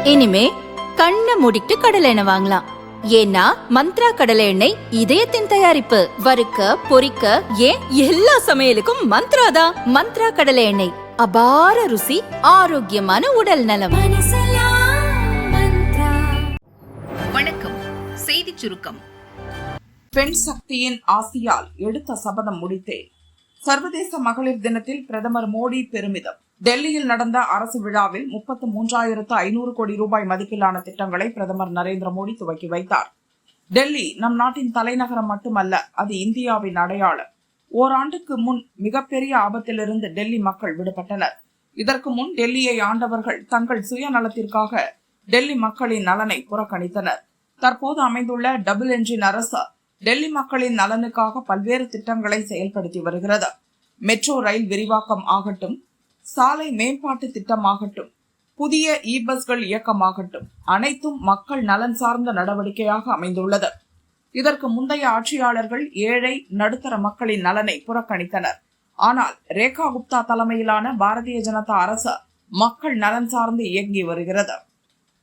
இனிமே கண்ணை மூடிட்டு கடலை எண்ணெய் வாங்கலாம். ஏன்னா மந்த்ரா கடலை எண்ணெய் இதயத்தின் தயாரிப்பு. வறுக்க பொரிக்க ஏன் எல்லா சமையலுக்கும் மந்த்ரா தான். மந்த்ரா கடலை எண்ணெய், அபார ருசி, ஆரோக்கியமான உடல் நலம். வணக்கம். செய்தி சுருக்கம். பெண் சக்தியின் ஆசியால் எடுத்த சபதம் முடித்தேன். சர்வதேச மகளிர் தினத்தில் பிரதமர் மோடி பெருமிதம். டெல்லியில் நடந்த அரசு விழாவில் 33,500 கோடி ரூபாய் மதிப்பிலான திட்டங்களை பிரதமர் நரேந்திர மோடி துவக்கி வைத்தார். டெல்லி நம் நாட்டின் தலைநகரம் மட்டுமல்ல, அது இந்தியாவின் அடையாளம். ஓராண்டுக்கு முன் மிகப்பெரிய ஆபத்திலிருந்து டெல்லி மக்கள் விடுபட்டனர். இதற்கு முன் டெல்லியை ஆண்டவர்கள் தங்கள் சுயநலத்திற்காக டெல்லி மக்களின் நலனை புறக்கணித்தனர். தற்போது அமைந்துள்ள டபுள் என்ஜின் அரசு டெல்லி மக்களின் நலனுக்காக பல்வேறு திட்டங்களை செயல்படுத்தி வருகிறது. மெட்ரோ ரயில் விரிவாக்கம் ஆகட்டும், சாலை மேம்பாட்டு திட்டமாகட்டும், புதிய பஸ்கள் இயக்கமாகட்டும், அனைத்தும் மக்கள் நலன் சார்ந்த நடவடிக்கையாக அமைந்துள்ளது. இதற்கு முந்தைய ஆட்சியாளர்கள் ஏழை நடுத்தர மக்களின் நலனை புறக்கணித்தனர். ஆனால் ரேகா குப்தா தலைமையிலான பாரதிய ஜனதா அரசு மக்கள் நலன் சார்ந்து இயங்கி வருகிறது.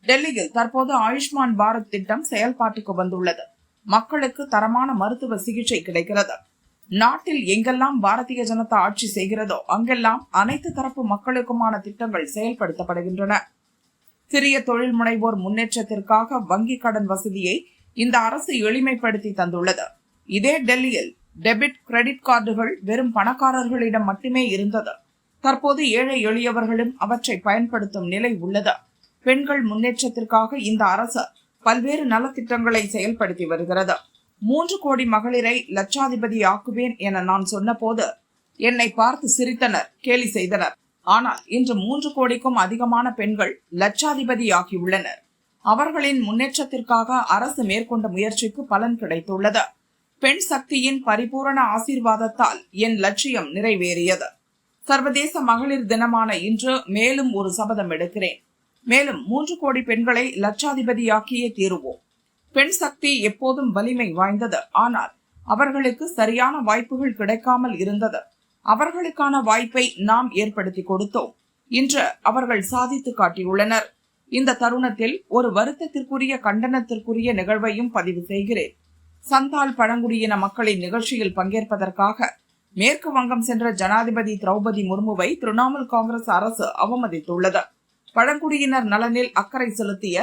டெல்லியில் தற்போது ஆயுஷ்மான் பாரத் திட்டம் செயல்பாட்டுக்கு வந்துள்ளது. மக்களுக்கு தரமான மருத்துவ சிகிச்சை கிடைக்கிறது. நாட்டில் எங்கெல்லாம் பாரதிய ஜனதா ஆட்சி செய்கிறதோ அங்கெல்லாம் அனைத்து தரப்பு மக்களுக்குமான திட்டங்கள் செயல்படுத்தப்படுகின்றன. சிறிய தொழில் முனைவோர் முன்னேற்றத்திற்காக வங்கி கடன் வசதியை இந்த அரசு எளிமைப்படுத்தி தந்துள்ளது. இதே டெல்லியில் டெபிட் கிரெடிட் கார்டுகள் வெறும் பணக்காரர்களிடம் மட்டுமே இருந்தது. தற்போது ஏழை எளியவர்களும் அவற்றை பயன்படுத்தும் நிலை உள்ளது. பெண்கள் முன்னேற்றத்திற்காக இந்த அரசு பல்வேறு நலத்திட்டங்களை செயல்படுத்தி வருகிறது. 3 கோடி மகளிரை லட்சாதிபதி ஆக்குவேன் என நான் சொன்ன போது என்னை பார்த்து சிரித்தனர், கேலி செய்தனர். ஆனால் இன்று 3 கோடிக்கும் அதிகமான பெண்கள் லட்சாதிபதி ஆகியுள்ளனர். அவர்களின் முன்னேற்றத்திற்காக அரசு மேற்கொண்ட முயற்சிக்கு பலன் கிடைத்துள்ளது. பெண் சக்தியின் பரிபூரண ஆசீர்வாதத்தால் என் லட்சியம் நிறைவேறியது. சர்வதேச மகளிர் தினமான இன்று மேலும் ஒரு சபதம் எடுக்கிறேன். மேலும் 3 கோடி பெண்களை லட்சாதிபதியாக்கியே தீருவோம். பெண் சக்தி எப்போதும் வலிமை வாய்ந்தது. ஆனால் அவர்களுக்கு சரியான வாய்ப்புகள் கிடைக்காமல் இருந்தது. அவர்களுக்கான வாய்ப்பை நாம் ஏற்படுத்தி கொடுத்தோம். இன்று அவர்கள் சாதித்து காட்டியுள்ளனர். இந்த தருணத்தில் ஒரு வருத்தத்திற்குரிய கண்டனத்திற்குரிய நிகழ்வையும் பதிவு செய்கிறேன். சந்தால் பழங்குடியின மக்களின் நிகழ்ச்சியில் பங்கேற்பதற்காக மேற்கு வங்கம் சென்ற ஜனாதிபதி திரௌபதி முர்முவை திரிணாமுல் காங்கிரஸ் அரசு அவமதித்துள்ளது. பழங்குடியினர் நலனில் அக்கறை செலுத்திய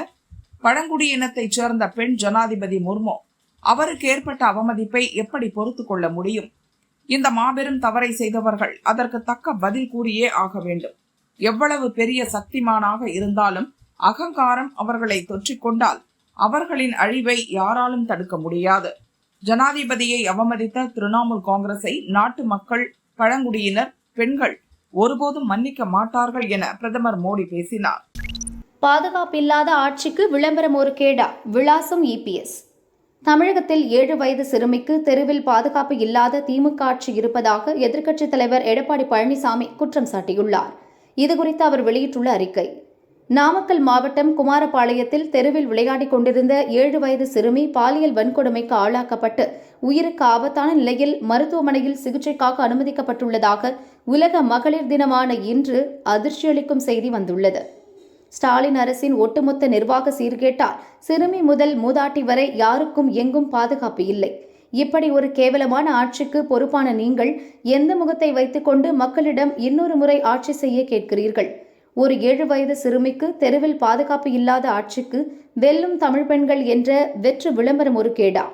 பழங்குடியினத்தைச் சேர்ந்த பெண் ஜனாதிபதி முர்மு அவருக்கு ஏற்பட்ட அவமதிப்பை எப்படி பொறுத்து கொள்ள முடியும்? இந்த மாபெரும் தவறை செய்தவர்கள் அதற்கு தக்க பதில் கூறியே ஆக வேண்டும். எவ்வளவு பெரிய சக்திமானாக இருந்தாலும் அகங்காரம் அவர்களை தொற்றிக்கொண்டால் அவர்களின் அழிவை யாராலும் தடுக்க முடியாது. ஜனாதிபதியை அவமதித்த திரிணாமுல் காங்கிரஸை நாட்டு மக்கள், பழங்குடியினர், பெண்கள் ஒருபோதும் மன்னிக்க மாட்டார்கள் என பிரதமர் மோடி பேசினார். பாதுகாப்பில்லாத ஆட்சிக்கு விளம்பரம் ஒரு கேடா, விளாசம் இபிஎஸ். தமிழகத்தில் 7 வயது சிறுமிக்கு தெருவில் பாதுகாப்பு இல்லாத திமுக ஆட்சி இருப்பதாக எதிர்க்கட்சித் தலைவர் எடப்பாடி பழனிசாமி குற்றம் சாட்டியுள்ளார். இதுகுறித்து அவர் வெளியிட்டுள்ள அறிக்கை: நாமக்கல் மாவட்டம் குமாரபாளையத்தில் தெருவில் விளையாடிக் கொண்டிருந்த 7 வயது சிறுமி பாலியல் வன்கொடுமைக்கு ஆளாக்கப்பட்டு உயிருக்கு ஆபத்தான நிலையில் மருத்துவமனையில் சிகிச்சைக்காக அனுமதிக்கப்பட்டுள்ளதாக உலக மகளிர் தினமான இன்று அதிர்ச்சியளிக்கும் செய்தி வந்துள்ளது. ஸ்டாலின் அரசின் ஒட்டுமொத்த நிர்வாக சீர்கேட்டால் சிறுமி முதல் மூதாட்டி வரை யாருக்கும் எங்கும் பாதுகாப்பு இல்லை. இப்படி ஒரு கேவலமான ஆட்சிக்கு பொறுப்பான நீங்கள் எந்த முகத்தை வைத்துக்கொண்டு மக்களிடம் இன்னொரு முறை ஆட்சி செய்ய கேட்கிறீர்கள்? ஒரு 7 வயது சிறுமிக்கு தெருவில் பாதுகாப்பு இல்லாத ஆட்சிக்கு வெல்லும் தமிழ் பெண்கள் என்ற வெற்று விளம்பரம் ஒரு கேடா.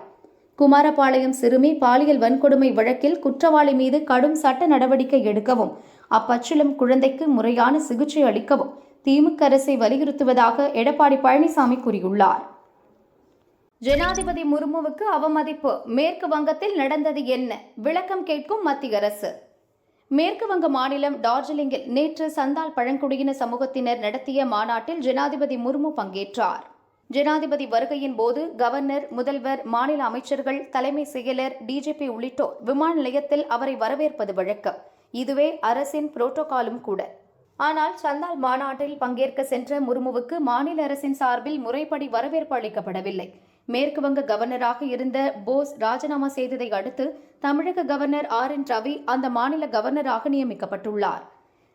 குமாரபாளையம் சிறுமி பாலியல் வன்கொடுமை வழக்கில் குற்றவாளி மீது கடும் சட்ட நடவடிக்கை எடுக்கவும் அப்பச்சிளம் குழந்தைக்கு முறையான சிகிச்சை அளிக்கவும் திமுக அரசை வலியுறுத்துவதாக எடப்பாடி பழனிசாமி கூறியுள்ளார். ஜனாதிபதி முர்முவுக்கு அவமதிப்பு. மேற்கு வங்கத்தில் நடந்தது என்ன? விளக்கம் கேட்கும் மத்திய அரசு. மேற்கு வங்க மாநிலம் டார்ஜிலிங்கில் நேற்று சந்தால் பழங்குடியின சமூகத்தினர் நடத்திய மாநாட்டில் ஜனாதிபதி முர்மு பங்கேற்றார். ஜனாதிபதி வருகையின் போது கவர்னர், முதல்வர், மாநில அமைச்சர்கள், தலைமை செயலர், டிஜிபி உள்ளிட்டோர் விமான நிலையத்தில் அவரை வரவேற்பது வழக்கம். இதுவே அரசின் புரோட்டோகாலும் கூட. ஆனால் சந்தால் மாநாட்டில் பங்கேற்க சென்ற முர்முவுக்கு மாநில அரசின் சார்பில் முறைப்படி வரவேற்பு அளிக்கப்படவில்லை. மேற்கு வங்க கவர்னராக இருந்த போஸ் ராஜினாமா செய்ததை அடுத்து தமிழக கவர்னர் RN ரவி அந்த மாநில கவர்னராக நியமிக்கப்பட்டுள்ளார்.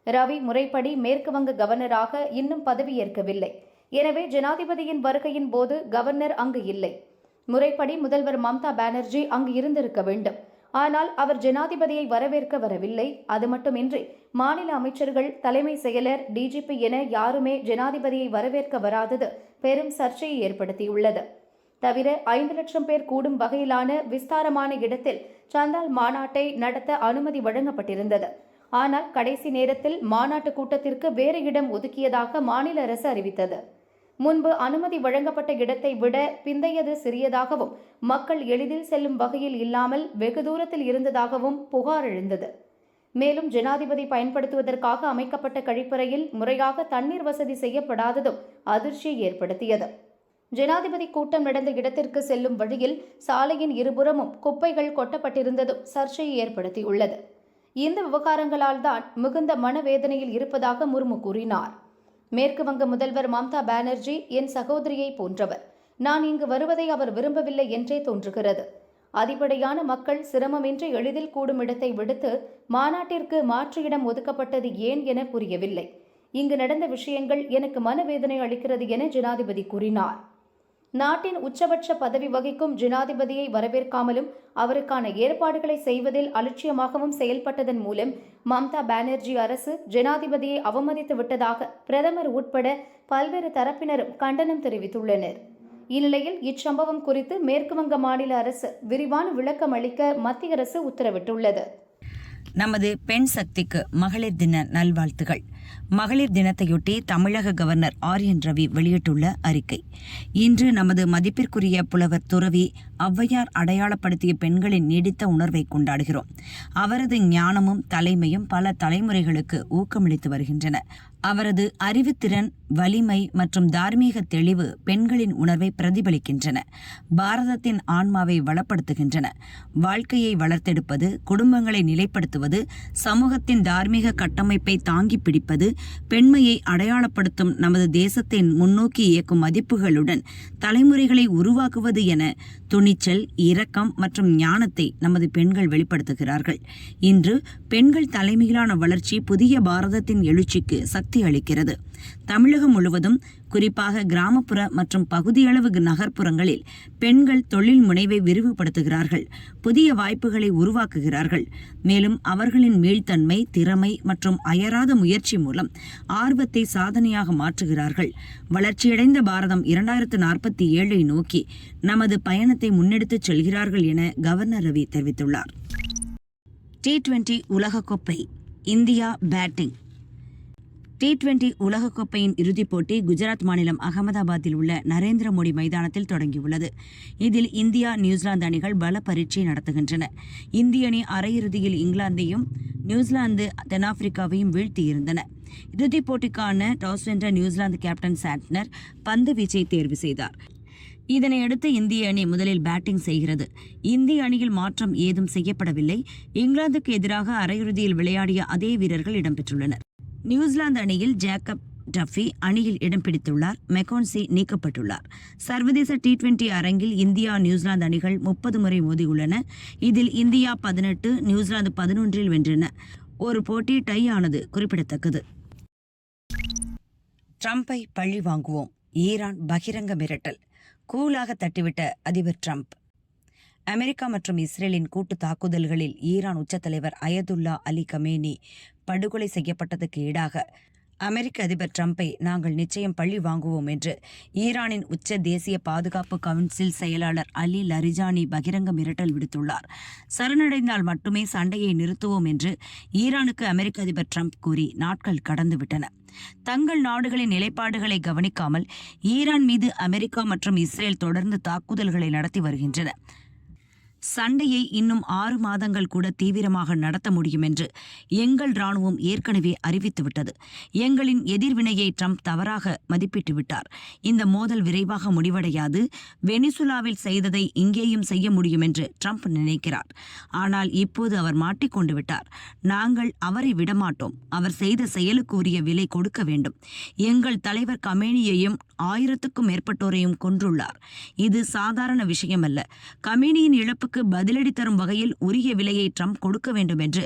ரவி முறைப்படி மேற்கு வங்க கவர்னராக இன்னும் பதவியேற்கவில்லை. எனவே ஜனாதிபதியின் வருகையின் போது கவர்னர் அங்கு இல்லை. முறைப்படி முதல்வர் மம்தா பானர்ஜி அங்கு இருந்திருக்க வேண்டும். ஆனால் அவர் ஜனாதிபதியை வரவேற்க வரவில்லை. அது மட்டுமின்றி மாநில அமைச்சர்கள், தலைமை செயலர், டிஜிபி என யாருமே ஜனாதிபதியை வரவேற்க வராதது பெரும் சர்ச்சையை ஏற்படுத்தியுள்ளது. தவிர 5 லட்சம் பேர் கூடும் வகையிலான விஸ்தாரமான இடத்தில் சந்தால் மாநாட்டை நடத்த அனுமதி வழங்கப்பட்டிருந்தது. ஆனால் கடைசி நேரத்தில் மாநாட்டு கூட்டத்திற்கு வேறு இடம் ஒதுக்கியதாக மாநில அரசு அறிவித்தது. முன்பு அனுமதி வழங்கப்பட்ட இடத்தை விட பிந்தையது சிறியதாகவும் மக்கள் எளிதில் செல்லும் வகையில் இல்லாமல் வெகு தூரத்தில் இருந்ததாகவும் புகார் எழுந்தது. மேலும் ஜனாதிபதி பயன்படுத்துவதற்காக அமைக்கப்பட்ட கழிப்பறையில் முறையாக தண்ணீர் வசதி செய்யப்படாததும் அதிர்ச்சியை ஏற்படுத்தியது. ஜனாதிபதி கூட்டம் நடந்த இடத்திற்கு செல்லும் வழியில் சாலையின் இருபுறமும் குப்பைகள் கொட்டப்பட்டிருந்ததும் சர்ச்சையை ஏற்படுத்தியுள்ளது. இந்த விவகாரங்களால் தான் மிகுந்த மனவேதனையில் இருப்பதாக முர்மு கூறினார். மேற்கு வங்க முதல்வர் மம்தா பானர்ஜி என் சகோதரியை போன்றவர். நான் இங்கு வருவதை அவர் விரும்பவில்லை என்றே தோன்றுகிறது. அதிபடியான மக்கள் சிரமமின்றி எளிதில் கூடும் இடத்தை விடுத்து மாநாட்டிற்கு மாற்று இடம் ஒதுக்கப்பட்டது ஏன் என புரியவில்லை. இங்கு நடந்த விஷயங்கள் எனக்கு மனவேதனை அளிக்கிறது என ஜனாதிபதி கூறினார். நாட்டின் உச்சபட்ச பதவி வகிக்கும் ஜனாதிபதியை வரவேற்காமலும் அவருக்கான ஏற்பாடுகளை செய்வதில் அலட்சியமாகவும் செயல்பட்டதன் மூலம் மம்தா பானர்ஜி அரசு ஜனாதிபதியை அவமதித்து விட்டதாக பிரதமர் உட்பட பல்வேறு தரப்பினரும் கண்டனம் தெரிவித்துள்ளனர். இந்நிலையில் இச்சம்பவம் குறித்து மேற்குவங்க மாநில அரசு விரிவான விளக்கம் அளிக்க மத்திய அரசு உத்தரவிட்டுள்ளது. நமது பெண் சக்திக்கு மகளிர் தின நல்வாழ்த்துகள். மகளிர் தினத்தையொட்டி தமிழக கவர்னர் ஆர்.என். ரவி வெளியிட்டுள்ள அறிக்கை. இன்று நமது மதிப்பிற்குரிய புலவர் துறவி ஔவையார் அடையாளப்படுத்திய பெண்களின் நீடித்த உணர்வை கொண்டாடுகிறோம். அவரது ஞானமும் தலைமையும் பல தலைமுறைகளுக்கு ஊக்கமளித்து வருகின்றன. அவரது அறிவுத்திறன், வலிமை மற்றும் தார்மீக தெளிவு பெண்களின் உணர்வை பிரதிபலிக்கின்றன. பாரதத்தின் ஆன்மாவை வளப்படுத்துகின்றன. வாழ்க்கையை வளர்த்தெடுப்பது, குடும்பங்களை நிலைப்படுத்துவது, சமூகத்தின் தார்மீக கட்டமைப்பை தாங்கி பிடிப்பது, பெண்மையை அடையாளப்படுத்தும் நமது தேசத்தின் முன்னோக்கி இயக்கும் மதிப்புகளுடன் தலைமுறைகளை உருவாக்குவது என துணிச்சல், இரக்கம் மற்றும் ஞானத்தை நமது பெண்கள் வெளிப்படுத்துகிறார்கள். இன்று பெண்கள் தலைமையிலான வளர்ச்சி புதிய பாரதத்தின் எழுச்சிக்கு சக்தி அளிக்கிறது. தமிழகம் முழுவதும், குறிப்பாக கிராமப்புற மற்றும் பகுதியளவு நகர்ப்புறங்களில் பெண்கள் தொழில் முனைவை விரிவுபடுத்துகிறார்கள், புதிய வாய்ப்புகளை உருவாக்குகிறார்கள். மேலும் அவர்களின் மீள்தன்மை, திறமை மற்றும் அயராத முயற்சி மூலம் ஆர்வத்தை சாதனையாக மாற்றுகிறார்கள். வளர்ச்சியடைந்த பாரதம் 2047 நோக்கி நமது பயணத்தை முன்னெடுத்துச் செல்கிறார்கள் என கவர்னர் ரவி தெரிவித்துள்ளார். T20 உலகக்கோப்பை, இந்தியா பேட்டிங். T20 உலகக்கோப்பையின் இறுதிப் போட்டி குஜராத் மாநிலம் அகமதாபாத்தில் உள்ள நரேந்திர மோடி மைதானத்தில் தொடங்கியுள்ளது. இதில் இந்தியா, நியூசிலாந்து அணிகள் பல பரீட்சை நடத்துகின்றன. இந்திய அணி அரையிறுதியில் இங்கிலாந்தையும், நியூசிலாந்து தென்னாப்பிரிக்காவையும் வீழ்த்தியிருந்தன. இறுதிப் போட்டிக்கான டாஸ் வென்ற நியூசிலாந்து கேப்டன் சாண்ட்னர் பந்து வீச்சை தேர்வு செய்தார். இதனையடுத்து இந்திய அணி முதலில் பேட்டிங் செய்கிறது. இந்திய அணியில் மாற்றம் ஏதும் செய்யப்படவில்லை. இங்கிலாந்துக்கு எதிராக அரையிறுதியில் விளையாடிய அதே வீரர்கள் இடம்பெற்றுள்ளனர். நியூசிலாந்து அணியில் ஜேக்கப் டஃபி அணியில் இடம் பிடித்துள்ளார். மெக்கோன்சி நீக்கப்பட்டுள்ளார். சர்வதேச T20 அரங்கில் இந்தியா, நியூசிலாந்து அணிகள் 30 முறை மோதியுள்ளன. இதில் இந்தியா 18, நியூசிலாந்து 11 வென்றன. ஒரு போட்டி டை ஆனது குறிப்பிடத்தக்கது. ட்ரம்பை பழி வாங்குவோம், ஈரான் பகிரங்க மிரட்டல். கூலாக தட்டிவிட்ட அதிபர் ட்ரம்ப். அமெரிக்கா மற்றும் இஸ்ரேலின் கூட்டு தாக்குதல்களில் ஈரான் உச்சத்தலைவர் அயதுல்லா அலி கமேனி படுகொலை செய்யப்பட்டதுக்கு ஈடாக அமெரிக்க அதிபர் ட்ரம்பை நாங்கள் நிச்சயம் பழி வாங்குவோம் என்று ஈரானின் உச்ச தேசிய பாதுகாப்பு கவுன்சில் செயலாளர் அலி லரிஜானி பகிரங்க மிரட்டல் விடுத்துள்ளார். சரணடைந்தால் மட்டுமே சண்டையை நிறுத்துவோம் என்று ஈரானுக்கு அமெரிக்க அதிபர் ட்ரம்ப் கூறி நாட்கள் கடந்துவிட்டன. தங்கள் நாடுகளின் நிலைப்பாடுகளை கவனிக்காமல் ஈரான் மீது அமெரிக்கா மற்றும் இஸ்ரேல் தொடர்ந்து தாக்குதல்களை நடத்தி வருகின்றன. சண்டையை இன்னும் 6 மாதங்கள் கூட தீவிரமாக நடத்த முடியும் என்று எங்கள் ராணுவம் ஏற்கனவே அறிவித்துவிட்டது. எங்களின் எதிர்வினையை ட்ரம்ப் தவறாக மதிப்பிட்டு விட்டார். இந்த மோதல் விரைவாக முடிவடையாது. வெனிசுலாவில் செய்ததை இங்கேயும் செய்ய முடியும் என்று ட்ரம்ப் நினைக்கிறார். ஆனால் இப்போது அவர் மாட்டிக்கொண்டு விட்டார். நாங்கள் அவரை விடமாட்டோம். அவர் செய்த செயலுக்கு உரிய விலை கொடுக்க வேண்டும். எங்கள் தலைவர் கமேனியையும் 1000க்கும் மேற்பட்டோரையும் கொன்றுள்ளார். இது சாதாரண விஷயமல்ல. கமேனியின் இழப்புக்கு மிரட்டலுக்கு பதிலடி தரும் வகையில் உரிய விலையை ட்ரம்ப் கொடுக்க வேண்டும் என்று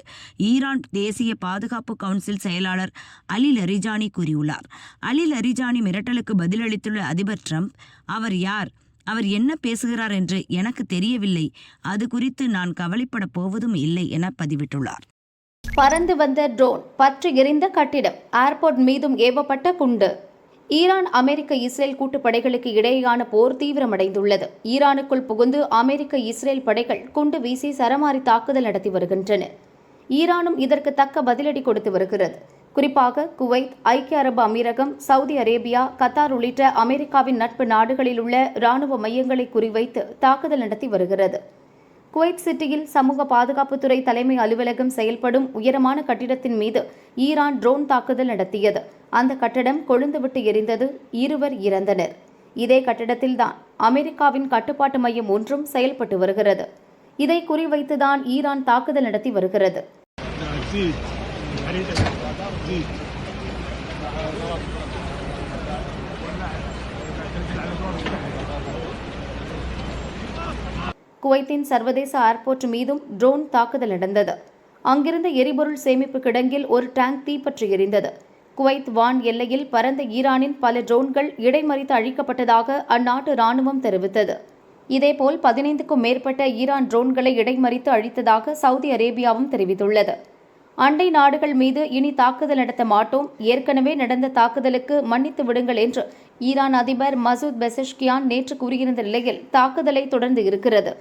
ஈரான் தேசிய பாதுகாப்பு கவுன்சில் செயலாளர் அலி லரிஜானி கூறியுள்ளார். அலி லரிஜானி மிரட்டலுக்கு பதிலளித்துள்ள அதிபர் ட்ரம்ப், அவர் யார், அவர் என்ன பேசுகிறார் என்று எனக்கு தெரியவில்லை, அது குறித்து நான் கவலைப்பட போவதும் இல்லை என பதிவிட்டுள்ளார். பறந்து வந்த ட்ரோன், பற்றி எரிந்த கட்டிடம், ஏர்போர்ட் மீதும் ஏவப்பட்ட குண்டு. ஈரான் அமெரிக்க இஸ்ரேல் கூட்டுப்படைகளுக்கு இடையேயான போர் தீவிரமடைந்துள்ளது. ஈரானுக்குள் புகுந்து அமெரிக்க இஸ்ரேல் படைகள் குண்டு வீசி சரமாரி தாக்குதல் நடத்தி வருகின்றன. ஈரானும் இதற்கு தக்க பதிலடி கொடுத்து வருகிறது. குறிப்பாக குவைத், ஐக்கிய அரபு அமீரகம், சவுதி அரேபியா, கத்தார் உள்ளிட்ட அமெரிக்காவின் நட்பு நாடுகளில் உள்ள ராணுவ மையங்களை குறிவைத்து தாக்குதல் நடத்தி வருகிறது. குவைத் சிட்டியில் சமூக பாதுகாப்புத்துறை தலைமை அலுவலகம் செயல்படும் உயரமான கட்டிடத்தின் மீது ஈரான் ட்ரோன் தாக்குதல் நடத்தியது. அந்த கட்டடம் கொழுந்துவிட்டு எரிந்தது. 2 இறந்தனர். இதே கட்டிடத்தில்தான் அமெரிக்காவின் கட்டுப்பாட்டு மையம் ஒன்றும் செயல்பட்டு வருகிறது. இதை குறிவைத்துதான் ஈரான் தாக்குதல் நடத்தி வருகிறது. குவைத்தின் சர்வதேச ஏர்போர்ட் மீதும் ட்ரோன் தாக்குதல் நடந்தது. அங்கிருந்த எரிபொருள் சேமிப்பு கிடங்கில் ஒரு டேங்க் தீப்பற்றி எரிந்தது. குவைத் வான் எல்லையில் பறந்த ஈரானின் பல ட்ரோன்கள் இடைமறித்து அழிக்கப்பட்டதாக அந்நாட்டு ராணுவம் தெரிவித்தது. இதேபோல் 15க்கும் மேற்பட்ட ஈரான் ட்ரோன்களை இடைமறித்து அழித்ததாக சவுதி அரேபியாவும் தெரிவித்துள்ளது. அண்டை நாடுகள் மீது இனி தாக்குதல் நடத்த மாட்டோம், ஏற்கனவே நடந்த தாக்குதலுக்கு மன்னித்து விடுங்கள் என்று ஈரான் அதிபர் மசூத் பெசஷ்கியான் நேற்று கூறியிருந்த நிலையில் தாக்குதலை தொடர்ந்து இருக்கிறது.